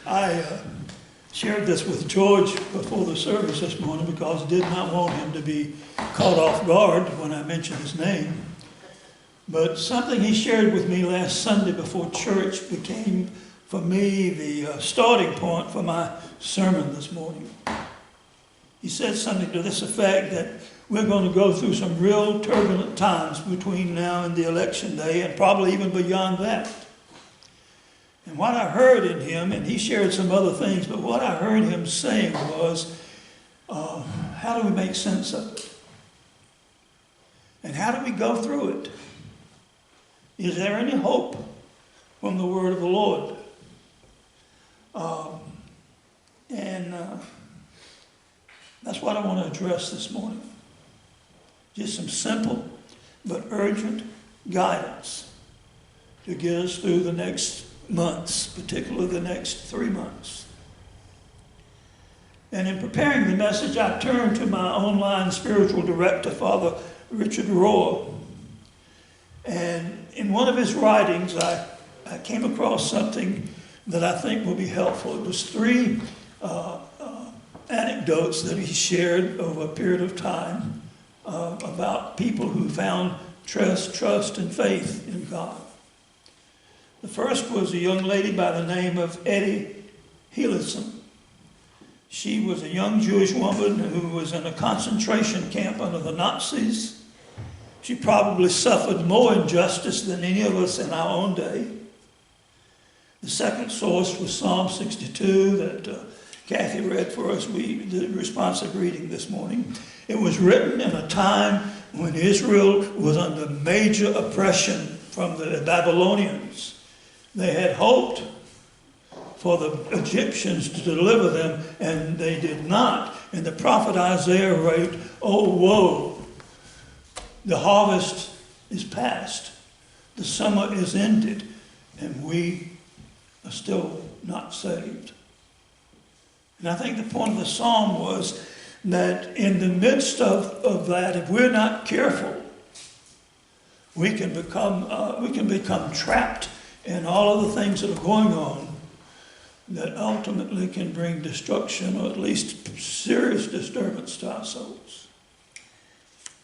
I shared this with George before the service this morning because I did not want him to be caught off guard when I mentioned his name. But something he shared with me last Sunday before church became, for me, the starting point for my sermon this morning. He said something to this effect, that we're going to go through some real turbulent times between now and the election day, and probably even beyond that. And what I heard in him, and he shared some other things, but what I heard him saying was, how do we make sense of it? And how do we go through it? Is there any hope from the word of the Lord? That's what I want to address this morning. Just some simple but urgent guidance to get us through the next months, particularly the next 3 months. And in preparing the message, I turned to my online spiritual director, Father Richard Rohr. And in one of his writings, I came across something that I think will be helpful. It was 3 anecdotes that he shared over a period of time about people who found trust and faith in God. The first was a young lady by the name of Eddie Hillison. She was a young Jewish woman who was in a concentration camp under the Nazis. She probably suffered more injustice than any of us in our own day. The second source was Psalm 62 that Kathy read for us, the responsive reading this morning. It was written in a time when Israel was under major oppression from the Babylonians. They had hoped for the Egyptians to deliver them, and they did not. And the prophet Isaiah wrote, "Oh, woe! The harvest is past. The summer is ended, and we are still not saved." And I think the point of the psalm was that in the midst of that, if we're not careful, we can become trapped in all of the things that are going on that ultimately can bring destruction, or at least serious disturbance to our souls.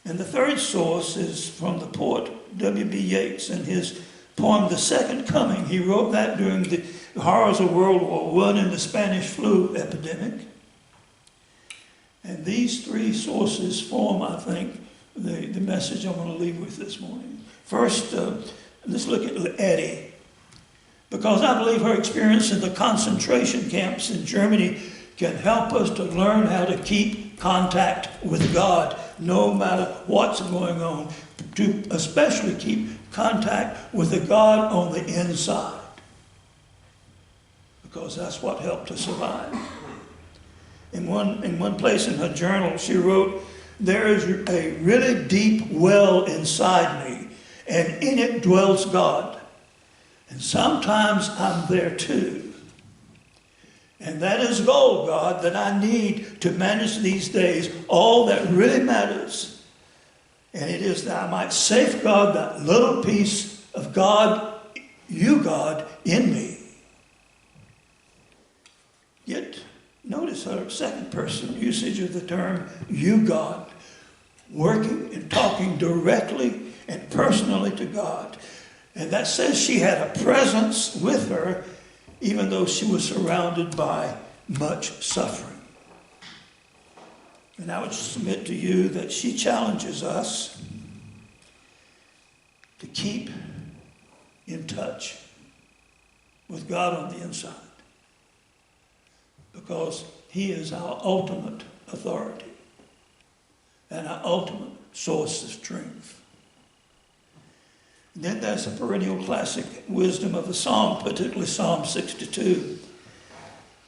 And the third source is from the poet W.B. Yeats in his poem, The Second Coming. He wrote that during the horrors of World War I and the Spanish flu epidemic. And these 3 sources form, I think, the message I want to leave with this morning. First, let's look at Eddie, because I believe her experience in the concentration camps in Germany can help us to learn how to keep contact with God, no matter what's going on, to especially keep contact with the God on the inside, because that's what helped her survive. In one place in her journal, she wrote, "There is a really deep well inside me, and in it dwells God. And sometimes I'm there too. And that is gold, God, that I need to manage these days, all that really matters. And it is that I might safeguard that little piece of God, you, God, in me." Yet, notice her second person usage of the term, you, God, working and talking directly and personally to God. And that says she had a presence with her, even though she was surrounded by much suffering. And I would submit to you that she challenges us to keep in touch with God on the inside, because He is our ultimate authority and our ultimate source of strength. And then there's a perennial classic wisdom of the psalm, particularly Psalm 62.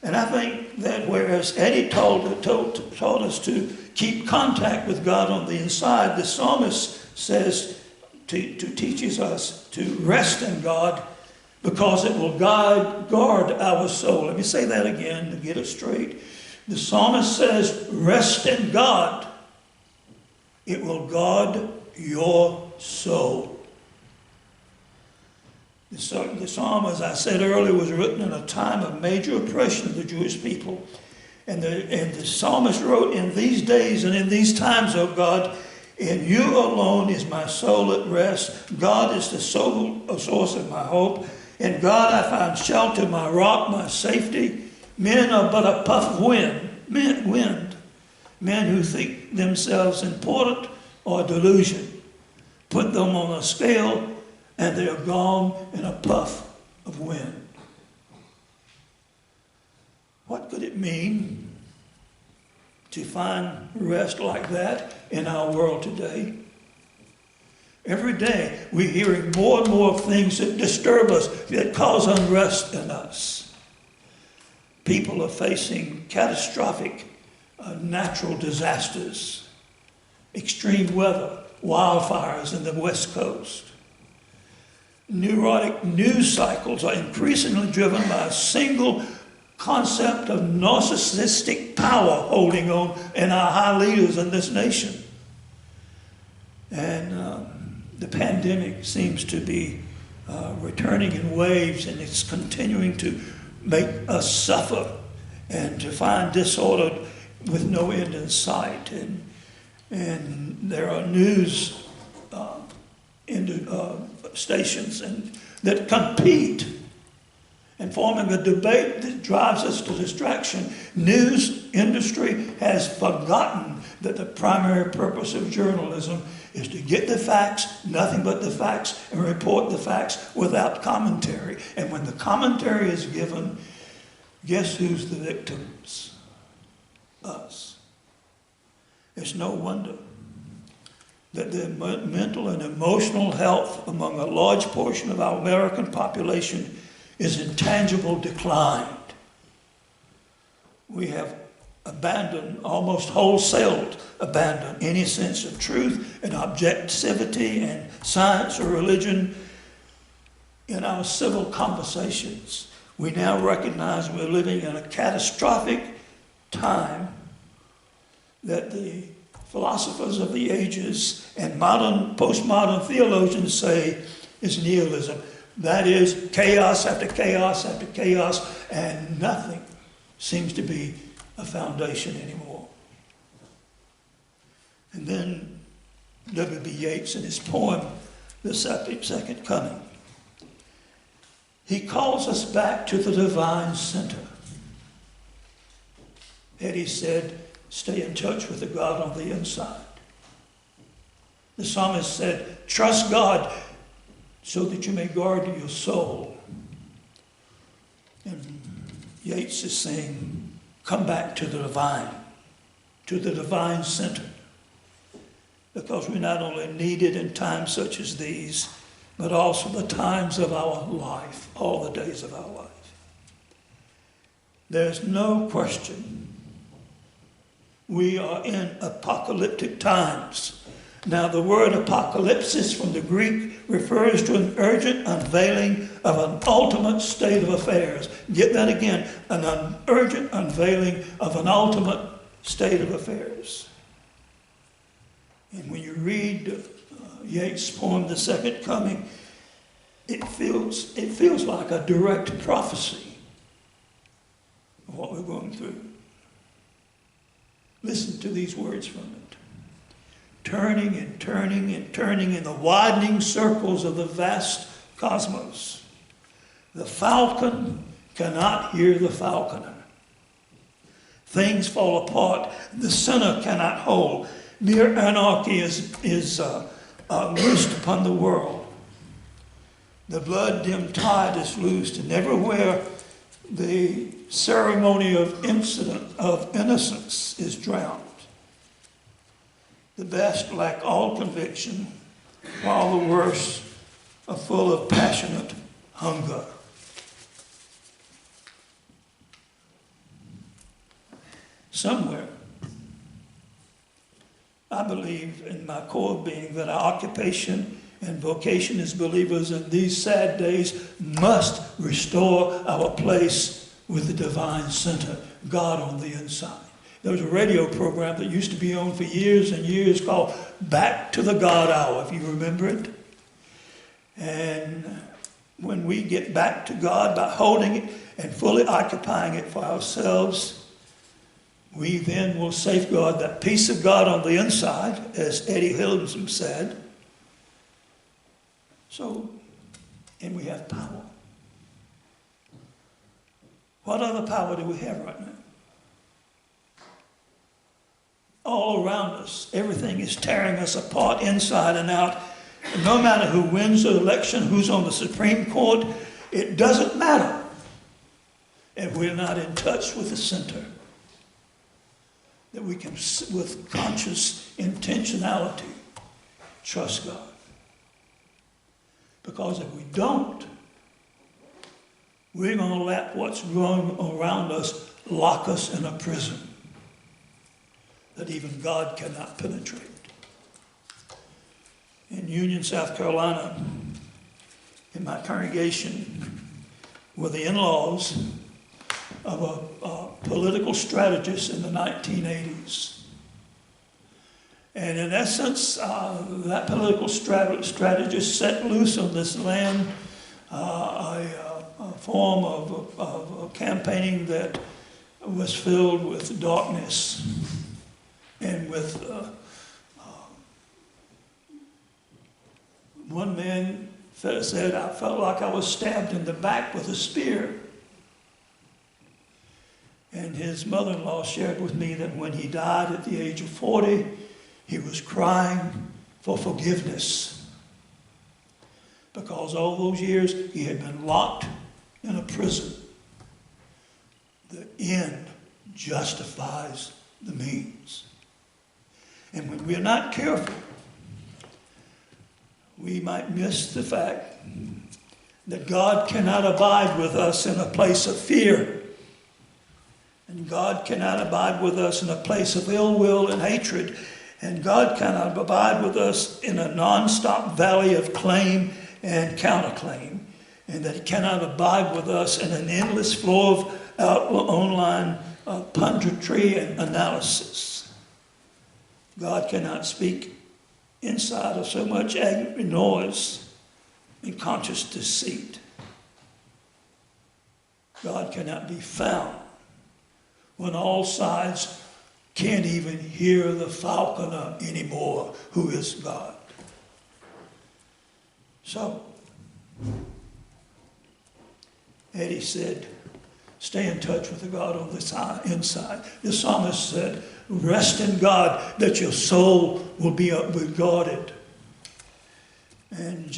And I think that whereas Eddie taught us to keep contact with God on the inside, the psalmist says, teaches us to rest in God, because it will guard our soul. Let me say that again to get it straight. The psalmist says, rest in God. It will guard your soul. The psalm, as I said earlier, was written in a time of major oppression of the Jewish people. And the psalmist wrote, "In these days and in these times, O God, in you alone is my soul at rest. God is the source of my hope. In God I find shelter, my rock, my safety. Men are but a puff of wind. Men who think themselves important or delusion. Put them on a scale and they are gone in a puff of wind." What could it mean to find rest like that in our world today? Every day we're hearing more and more things that disturb us, that cause unrest in us. People are facing catastrophic natural disasters, extreme weather, wildfires in the West Coast. Neurotic news cycles are increasingly driven by a single concept of narcissistic power holding on in our high leaders in this nation. And the pandemic seems to be returning in waves, and it's continuing to make us suffer and to find disorder with no end in sight. And there are news stations that compete and forming a debate that drives us to distraction. News industry has forgotten that the primary purpose of journalism is to get the facts, nothing but the facts, and report the facts without commentary. And when the commentary is given, guess who's the victims? Us. It's no wonder that the mental and emotional health among a large portion of our American population is in tangible decline. We have abandoned, almost wholesale abandoned, any sense of truth and objectivity and science or religion in our civil conversations. We now recognize we're living in a catastrophic time that the philosophers of the ages and postmodern theologians say is nihilism. That is chaos after chaos after chaos, and nothing seems to be a foundation anymore. And then W.B. Yeats, in his poem, The Second Coming, he calls us back to the divine center. Eddie said, stay in touch with the God on the inside. The psalmist said, trust God so that you may guard your soul. And Yeats is saying, come back to the divine center. Because we not only need it in times such as these, but also the times of our life, all the days of our life. There's no question we are in apocalyptic times. Now, the word apocalypsis from the Greek refers to an urgent unveiling of an ultimate state of affairs. Get that again, an urgent unveiling of an ultimate state of affairs. And when you read Yeats' poem, The Second Coming, it feels like a direct prophecy of what we're going through. Listen to these words from it. Turning and turning and turning in the widening circles of the vast cosmos, the falcon cannot hear the falconer. Things fall apart. The center cannot hold. Mere anarchy is loosed upon the world. The blood-dimmed tide is loosed, and everywhere the ceremony of innocence is drowned. The best lack all conviction, while the worst are full of passionate hunger. Somewhere, I believe in my core being that our occupation and vocation as believers in these sad days must restore our place with the divine center, God on the inside. There was a radio program that used to be on for years and years called Back to the God Hour, if you remember it. And when we get back to God by holding it and fully occupying it for ourselves, we then will safeguard that peace of God on the inside, as Eddie Hilton said. So, and we have power. What other power do we have right now? All around us, everything is tearing us apart inside and out. No matter who wins the election, who's on the Supreme Court, it doesn't matter if we're not in touch with the center. That we can, with conscious intentionality, trust God. Because if we don't, we're going to let what's going around us lock us in a prison that even God cannot penetrate. In Union, South Carolina, in my congregation, were the in-laws of a political strategist in the 1980s. And in essence, that political strategist set loose on this land a form of campaigning that was filled with darkness and with one man said, I felt like I was stabbed in the back with a spear. And his mother-in-law shared with me that when he died at the age of 40, he was crying for forgiveness. Because all those years he had been locked in a prison. The end justifies the means. And when we're not careful, we might miss the fact that God cannot abide with us in a place of fear. And God cannot abide with us in a place of ill will and hatred. And God cannot abide with us in a non-stop valley of claim and counterclaim. And that He cannot abide with us in an endless flow of online punditry and analysis. God cannot speak inside of so much angry noise and conscious deceit. God cannot be found when all sides can't even hear the falconer anymore, who is God. So, Eddie said, stay in touch with the God on the inside. The psalmist said, rest in God that your soul will be guarded. And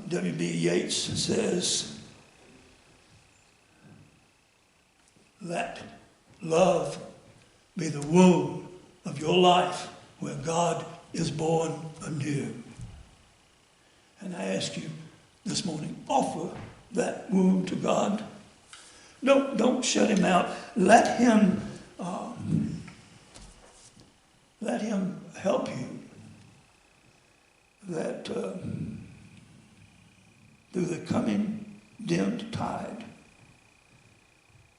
W.B. Yeats says, let love be the womb of your life where God is born anew. And I ask you this morning, offer that womb to God. Don't shut Him out. Let Him help you that through the coming dimmed tide,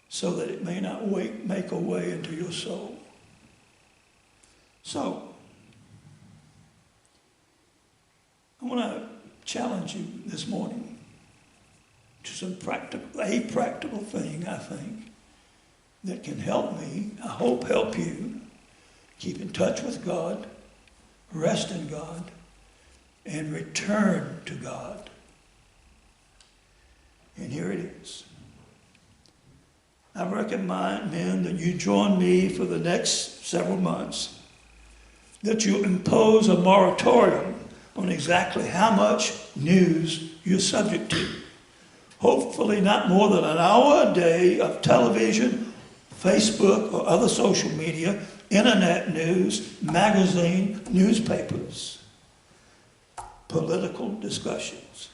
so that it may not make a way into your soul. So, I want to challenge you this morning to some practical thing, I think, that can help me, I hope help you, keep in touch with God, rest in God, and return to God. And here it is. I recommend, men, that you join me for the next several months, that you impose a moratorium on exactly how much news you're subject to. Hopefully not more than an hour a day of television, Facebook, or other social media, internet news, magazine, newspapers, political discussions.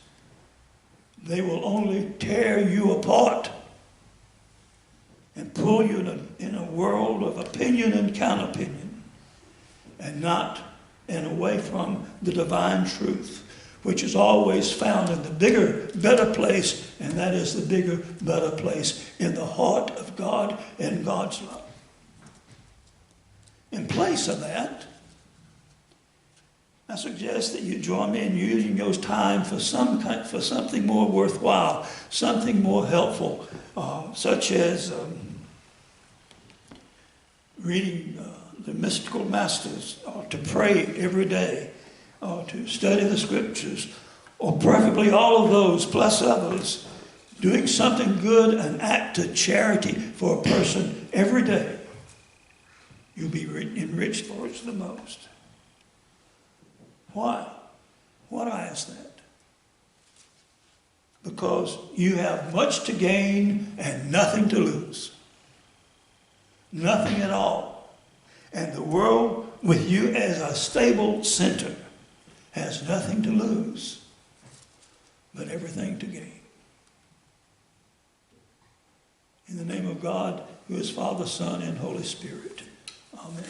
They will only tear you apart and pull you in a world of opinion and counter-opinion, and not and away from the divine truth, which is always found in the bigger, better place, and that is the bigger, better place in the heart of God and God's love. In place of that, I suggest that you join me in using your time for something more worthwhile, something more helpful, such as reading the mystical masters, or to pray every day, or to study the scriptures, or preferably all of those plus others, doing something good, an act of charity for a person every day. You'll be enriched for it the most. Why? Why do I ask that? Because you have much to gain and nothing to lose. Nothing at all. And the world, with you as a stable center, has nothing to lose, but everything to gain. In the name of God, who is Father, Son, and Holy Spirit. Amen.